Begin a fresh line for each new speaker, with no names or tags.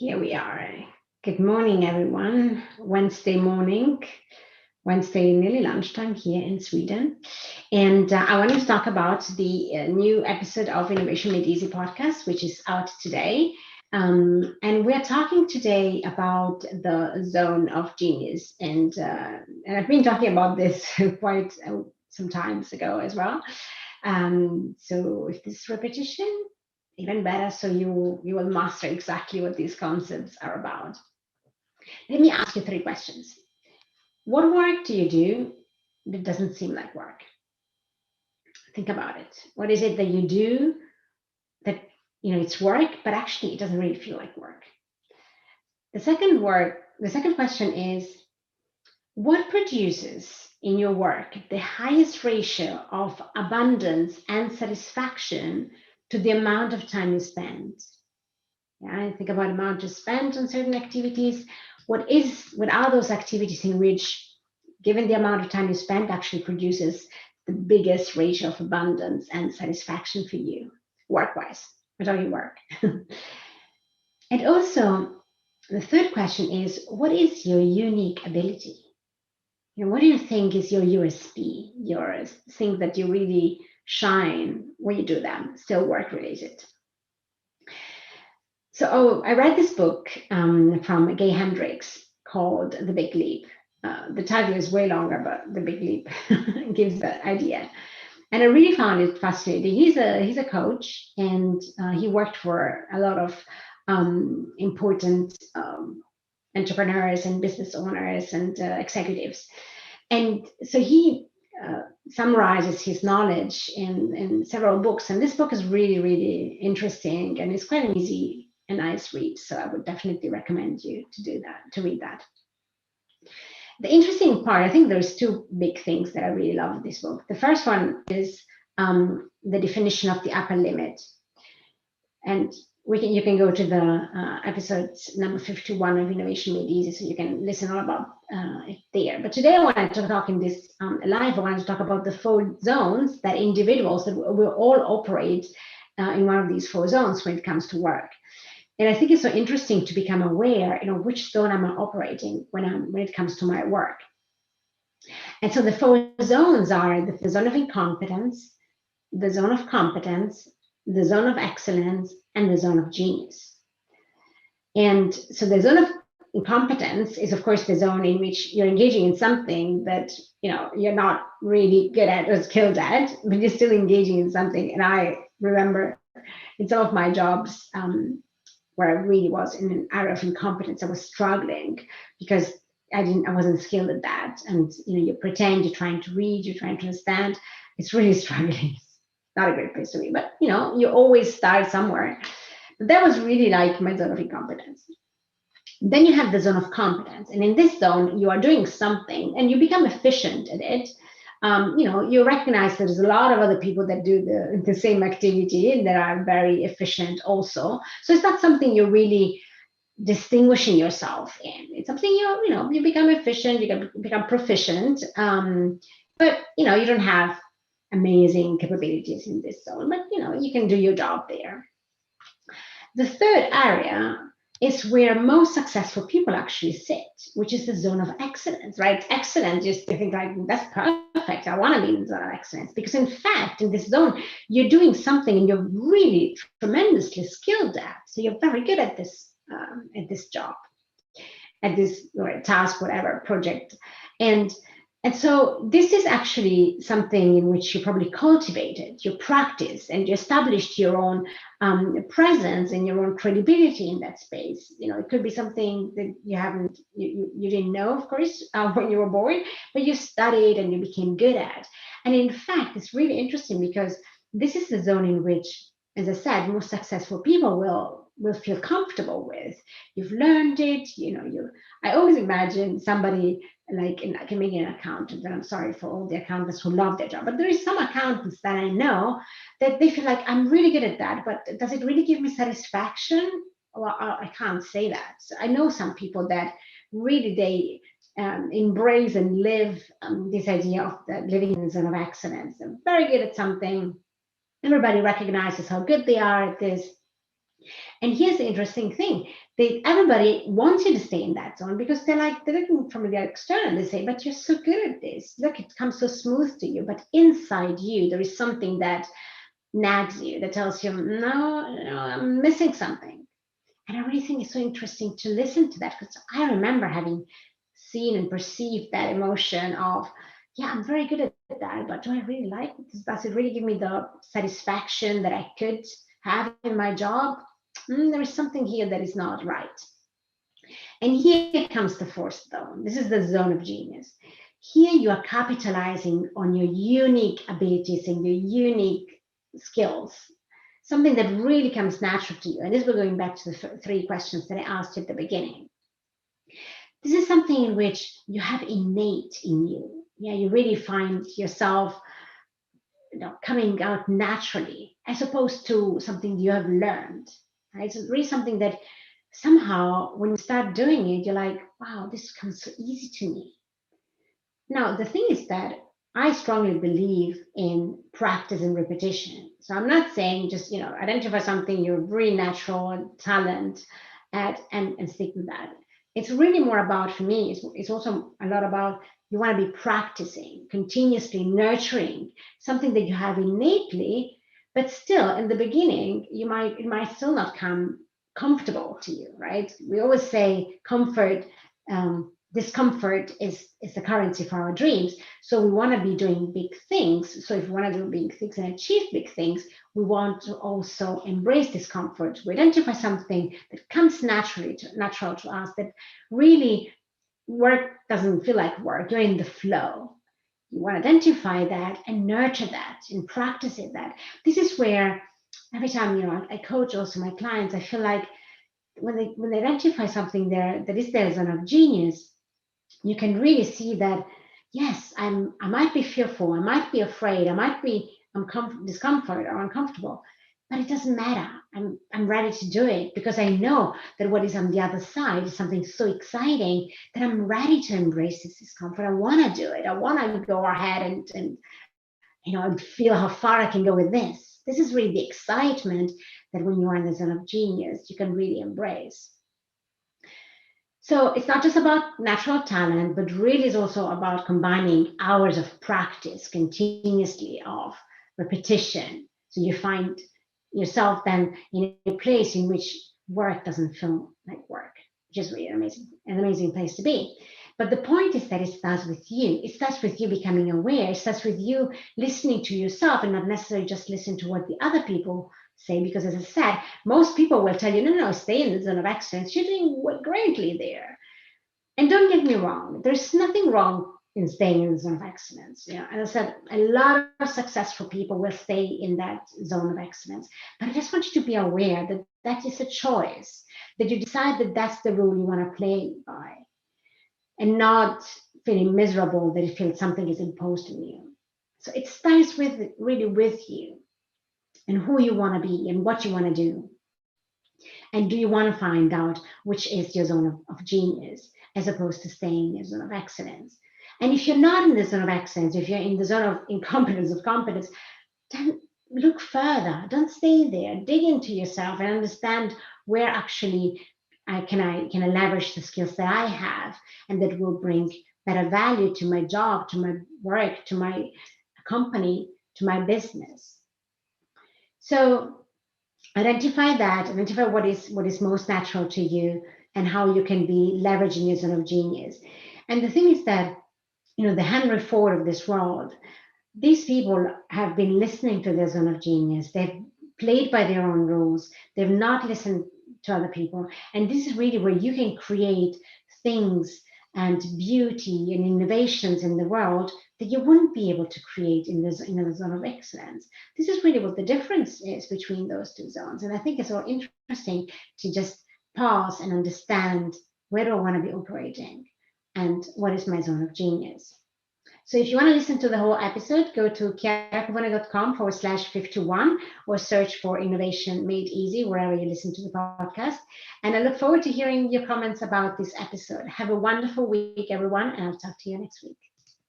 Here we are. Good morning, everyone. Wednesday morning, Wednesday nearly lunchtime here in Sweden. And I want to talk about the new episode of Innovation Made Easy podcast, which is out today. And we're talking today about the zone of genius. And I've been talking about this quite some times ago as well. So if this is repetition, even better, so you will master exactly what these concepts are about. Let me ask you 3 questions. What work do you do that doesn't seem like work? Think about it. What is it that you do that it's work, but actually it doesn't really feel like work? The second question is, what produces in your work the highest ratio of abundance and satisfaction to the amount of time you spend? Yeah, think about the amount you spend on certain activities. What are those activities in which, given the amount of time you spend, actually produces the biggest ratio of abundance and satisfaction for you, work-wise? We're talking work. And also, the third question is, what is your unique ability? What do you think is your USP, your thing that you really shine when you do them, still work-related? So I read this book from Gay Hendricks called The Big Leap. The title is way longer, but The Big Leap gives the idea. And I really found it fascinating. He's a coach, and he worked for a lot of important entrepreneurs and business owners and executives. And so he summarizes his knowledge in several books. And this book is really, really interesting, and it's quite an easy and nice read. So I would definitely recommend you to do that, to read that. The interesting part, I think there's 2 big things that I really love in this book. The first one is the definition of the upper limit. And you can go to the episode number 51 of Innovation Made Easy, so you can listen all about it there. But today I wanted to talk in this live, I wanted to talk about the 4 zones that individuals, that will all operate in one of these 4 zones when it comes to work. And I think it's so interesting to become aware, which zone am I operating when it comes to my work. And so the 4 zones are the zone of incompetence, the zone of competence, the zone of excellence, and the zone of genius. And so the zone of incompetence is, of course, the zone in which you're engaging in something that you're not really good at or skilled at, but you're still engaging in something. And I remember in some of my jobs where I really was in an area of incompetence, I was struggling because I wasn't skilled at that. And you pretend you're trying to read, you're trying to understand. It's really struggling. It's not a great place to be, but you always start somewhere. But that was really like my zone of incompetence. Then you have the zone of competence, and in this zone, you are doing something and you become efficient at it. You recognize that there's a lot of other people that do the same activity and that are very efficient also. So it's not something you're really distinguishing yourself in. It's something you become efficient, you can become proficient, but you don't have amazing capabilities in this zone, but you can do your job there. The third area is where most successful people actually sit, which is the zone of excellence, right? Excellence, you think like, that's perfect. I want to be in the zone of excellence, because in fact, in this zone, you're doing something and you're really tremendously skilled at. So you're very good at this job, at this task, whatever project. And so this is actually something in which you probably cultivated, you practiced, and you established your own presence and your own credibility in that space. It could be something that you didn't know, of course, when you were born, but you studied and you became good at. And in fact, it's really interesting because this is the zone in which, as I said, most successful people will feel comfortable with. You've learned it, I always imagine somebody like, and I can make an accountant, and I'm sorry for all the accountants who love their job, but there is some accountants that I know that they feel like, I'm really good at that, but does it really give me satisfaction? Well, I can't say that. So I know some people that really they embrace and live this idea of living in the zone of excellence. They're very good at something. Everybody recognizes how good they are at this. And here's the interesting thing. Everybody wants you to stay in that zone because they're looking from the external. They say, but you're so good at this. Look, it comes so smooth to you. But inside you, there is something that nags you, that tells you, no, no, I'm missing something. And I really think it's so interesting to listen to that, because I remember having seen and perceived that emotion of, yeah, I'm very good at that, but do I really like it? Does it really give me the satisfaction that I could have in my job? There is something here that is not right. And here comes the fourth zone. This is the zone of genius. Here you are capitalizing on your unique abilities and your unique skills, something that really comes natural to you. And this, we're going back to the three questions that I asked you at the beginning. This is something in which you have innate in you. Yeah, you really find yourself, coming out naturally, as opposed to something you have learned. Right? It's really something that somehow, when you start doing it, you're like, wow, this comes so easy to me. Now, the thing is that I strongly believe in practice and repetition. So I'm not saying just, identify something you're really natural talent at, and stick with that. It's really more about, for me, it's also a lot about, you want to be practicing, continuously nurturing something that you have innately, but still in the beginning, it might still not come comfortable to you, right? We always say comfort, discomfort is the currency for our dreams. So we want to be doing big things. So if we want to do big things and achieve big things, we want to also embrace discomfort. We identify something that comes natural to us, that really work doesn't feel like work. You're in the flow. You want to identify that and nurture that and practice it. That this is where every time I coach also my clients, I feel like when they identify something there that is their zone of genius, you can really see that, yes, I might be fearful, I might be afraid, I might be discomfort or uncomfortable, but it doesn't matter. I'm ready to do it, because I know that what is on the other side is something so exciting that I'm ready to embrace this discomfort. I want to do it. I want to go ahead and feel how far I can go with this. This is really the excitement that when you are in the zone of genius, you can really embrace. So it's not just about natural talent, but really is also about combining hours of practice continuously, of repetition. So you find yourself then in a place in which work doesn't feel like work, which is really an amazing place to be. But the point is that it starts with you. It starts with you becoming aware. It starts with you listening to yourself and not necessarily just listen to what the other people say. Because as I said, most people will tell you, no, no, stay in the zone of excellence. You're doing greatly there. And don't get me wrong, there's nothing wrong in staying in the zone of excellence. As I said, a lot of successful people will stay in that zone of excellence. But I just want you to be aware that that is a choice, that you decide that that's the rule you want to play by, and not feeling miserable that you feel something is imposed on you. So it starts really with you and who you want to be and what you want to do. And do you want to find out which is your zone of genius, as opposed to staying in your zone of excellence? And if you're not in the zone of excellence, if you're in the zone of incompetence, of competence, then look further. Don't stay there. Dig into yourself and understand where actually can I leverage the skills that I have, and that will bring better value to my job, to my work, to my company, to my business. So identify what is most natural to you, and how you can be leveraging your zone of genius. And the thing is that, the Henry Ford of this world, these people have been listening to their zone of genius. They've played by their own rules. They've not listened to other people. And this is really where you can create things and beauty and innovations in the world that you wouldn't be able to create in the zone of excellence. This is really what the difference is between those two zones. And I think it's so interesting to just pause and understand, where do I want to be operating, and what is my zone of genius. So if you want to listen to the whole episode, go to chiaracapovone.com/51, or search for Innovation Made Easy wherever you listen to the podcast. And I look forward to hearing your comments about this episode. Have a wonderful week, everyone, and I'll talk to you next week.